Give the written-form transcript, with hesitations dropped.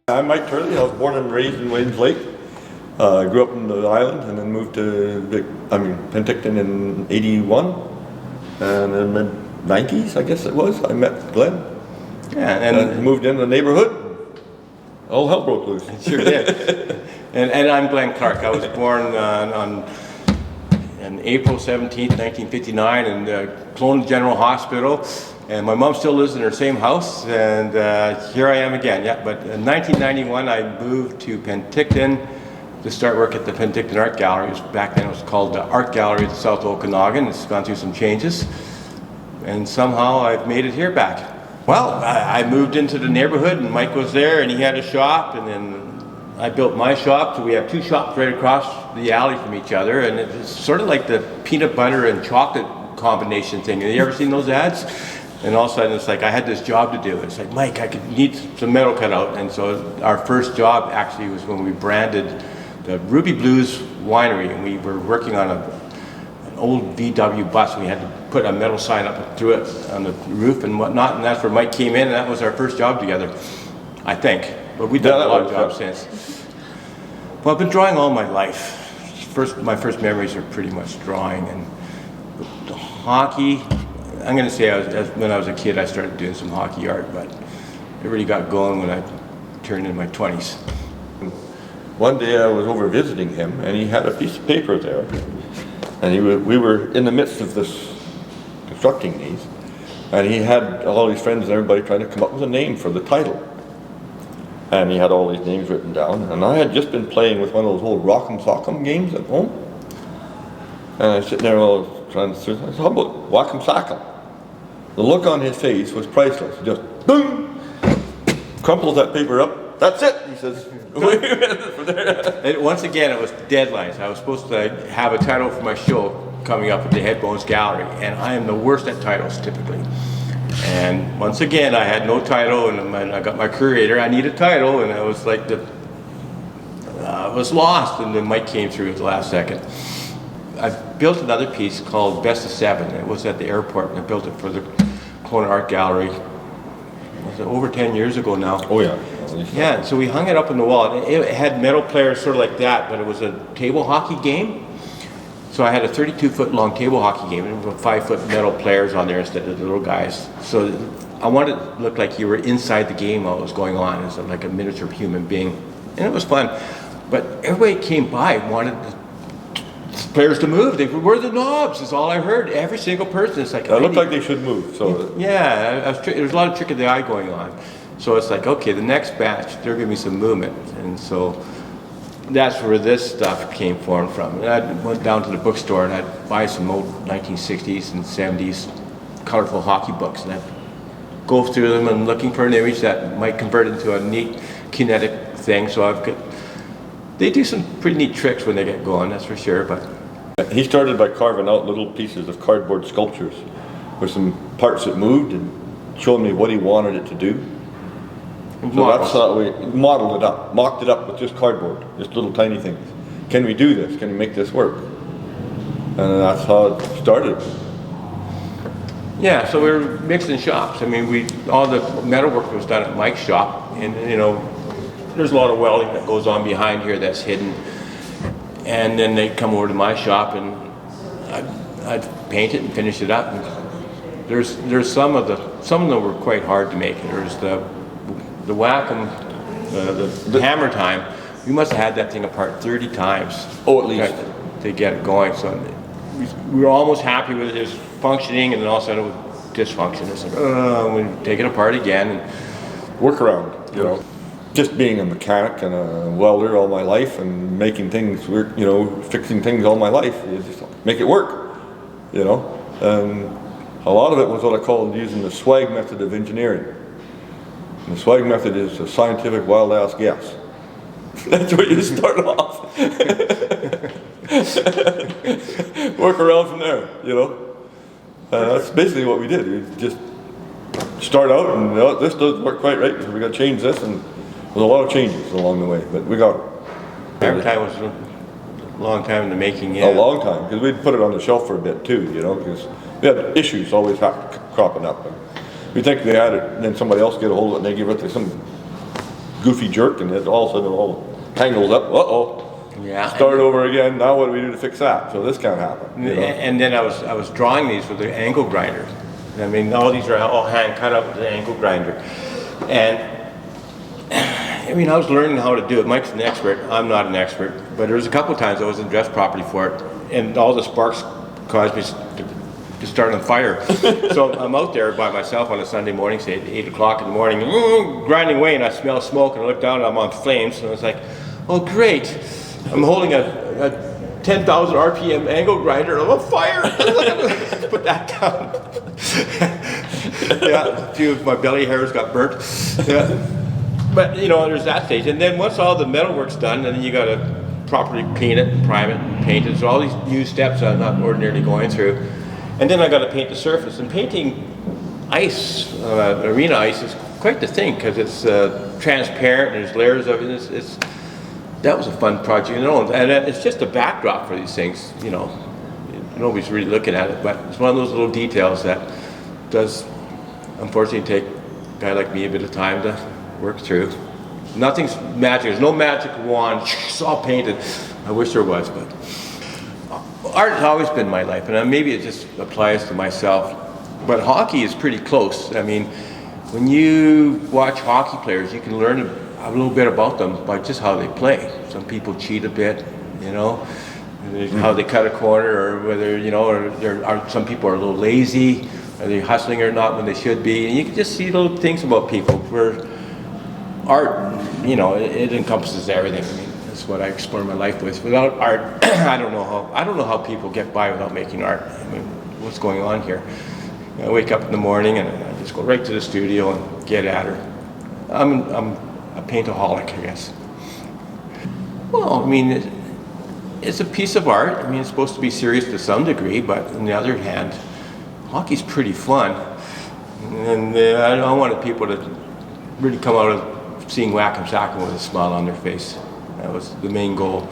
I'm Mike Turley. I was born and raised in Williams Lake. Grew up in the island and then moved to Penticton in '81. And in the mid-90s, I guess it was, I met Glenn. Yeah, and moved in the neighborhood. All hell broke loose. Sure did. and I'm Glenn Clark. I was born on April 17th, 1959 in Kelowna General Hospital. And my mom still lives in her same house, and here I am again. Yeah, but in 1991 I moved to Penticton to start work at the Penticton Art Gallery. Back then it was called the Art Gallery at the South of Okanagan. It's gone through some changes, and somehow I've made it here back. Well, I moved into the neighborhood, and Mike was there, and he had a shop, and then I built my shop, so we have two shops right across the alley from each other, and it's sort of like the peanut butter and chocolate combination thing. Have you ever seen those ads? And all of a sudden it's like I had this job to do. It's like, Mike, I need some metal cut out. And so our first job actually was when we branded the Ruby Blues Winery, and we were working on an old VW bus. We had to put a metal sign up through it on the roof and whatnot, and that's where Mike came in, and that was our first job together, I think. But we've done a lot of jobs since. Well, I've been drawing all my life. My first memories are pretty much drawing, and hockey. I'm going to say when I was a kid I started doing some hockey art, but it really got going when I turned in my 20s. One day I was over visiting him, and he had a piece of paper there, and we were in the midst of this constructing these, and he had all his friends and everybody trying to come up with a name for the title. And he had all these names written down, and I had just been playing with one of those old Wackem Sackem games at home, and I was sitting there all trying to search. I said, how about Wackem Sackem? The look on his face was priceless. Just boom, crumples that paper up. That's it, he says. Wait a minute from there. Once again, it was deadlines. I was supposed to have a title for my show coming up at the Headbones Gallery, and I am the worst at titles typically. And once again, I had no title, and I got my curator. I need a title, and I was like, I was lost, and then Mike came through at the last second. I built another piece called Best of Seven. It was at the airport, and I built it for the Kelowna Art Gallery. Was it over 10 years ago now? Oh yeah. Yeah, so we hung it up on the wall. It had metal players sort of like that, but it was a table hockey game. So I had a 32-foot long table hockey game, and with 5-foot metal players on there instead of the little guys. So I wanted it to look like you were inside the game while it was going on, as like a miniature human being. And it was fun. But everybody came by wanted the players to move. They were the knobs, is all I heard. Every single person. It's like, it looked like they should move. So yeah, there was a lot of trick of the eye going on. So it's like, okay, the next batch, they're giving me some movement. And so that's where this stuff came from. And I went down to the bookstore and I'd buy some old 1960s and 70s colorful hockey books, and I'd go through them and looking for an image that might convert into a neat kinetic thing. So they do some pretty neat tricks when they get going, that's for sure. But he started by carving out little pieces of cardboard sculptures with some parts that moved and showing me what he wanted it to do. So that's how we modeled it up, mocked it up with just cardboard, just little tiny things. Can we do this? Can we make this work? And that's how it started. Yeah, so we were mixing shops. I mean, all the metalwork was done at Mike's shop, and you know, there's a lot of welding that goes on behind here that's hidden. And then they'd come over to my shop, and I'd paint it and finish it up. And there's some of them were quite hard to make. There's the Wackem, the hammer time. We must have had that thing apart 30 times. Oh, at least. To get it going. So we were almost happy with it. It was functioning, and then all of a sudden it would dysfunction. It's like, we take it apart again. And work around, you know. Just being a mechanic and a welder all my life and making things work, you know, fixing things all my life, you just make it work, you know. And a lot of it was what I called using the swag method of engineering. And the swag method is a scientific wild ass guess. That's where you start off. Work around from there, you know. That's basically what we did. We just start out and this doesn't work quite right, so we got to change this, and there's a lot of changes along the way, but we got it. Hammer time was Long time in the making, A yeah. long time, because we'd put it on the shelf for a bit too, you know, because we had issues always cropping up. And we think they had it, and then somebody else get a hold of it, and they give it to some goofy jerk, and it all of a sudden it all tangles up. Uh-oh. Yeah. Start over again. Now what do we do to fix that? So this can't happen. You know? And then I was drawing these with the angle grinder. I mean, all these are all hand cut up with the angle grinder. And I mean, I was learning how to do it. Mike's an expert. I'm not an expert. But there was a couple of times I wasn't dressed properly for it, and all the sparks caused me to start on fire. So I'm out there by myself on a Sunday morning, say at 8 o'clock in the morning, grinding away, and I smell smoke, and I look down and I'm on flames, and I was like, oh great, I'm holding a 10,000 RPM angle grinder, I'm on fire. Put that down. Yeah, a few of my belly hairs got burnt. Yeah. But you know, there's that stage, and then once all the metalwork's done, then you got to properly paint it, and prime it, and paint it. So all these new steps I'm not ordinarily going through, and then I got to paint the surface. And painting ice, arena ice, is quite the thing because it's transparent and there's layers of it. That was a fun project, you know, and it's just a backdrop for these things. You know, nobody's really looking at it, but it's one of those little details that does, unfortunately, take a guy like me a bit of time to work through. Nothing's magic. There's no magic wand. It's all painted. I wish there was, but art has always been my life, and maybe it just applies to myself. But hockey is pretty close. I mean, when you watch hockey players, you can learn a little bit about them by just how they play. Some people cheat a bit, you know, how they cut a corner, or whether, you know, or some people are a little lazy, are they hustling or not when they should be. And you can just see little things about people. Where art, you know, it encompasses everything. I mean, that's what I explore my life with. Without art, I don't know how people get by without making art. I mean, what's going on here? I wake up in the morning and I just go right to the studio and get at her. I'm a paintaholic, I guess. Well, I mean, it's a piece of art. I mean, it's supposed to be serious to some degree, but on the other hand, hockey's pretty fun. And I wanted people to really come out of seeing Wackem Sackem with a smile on their face. That was the main goal.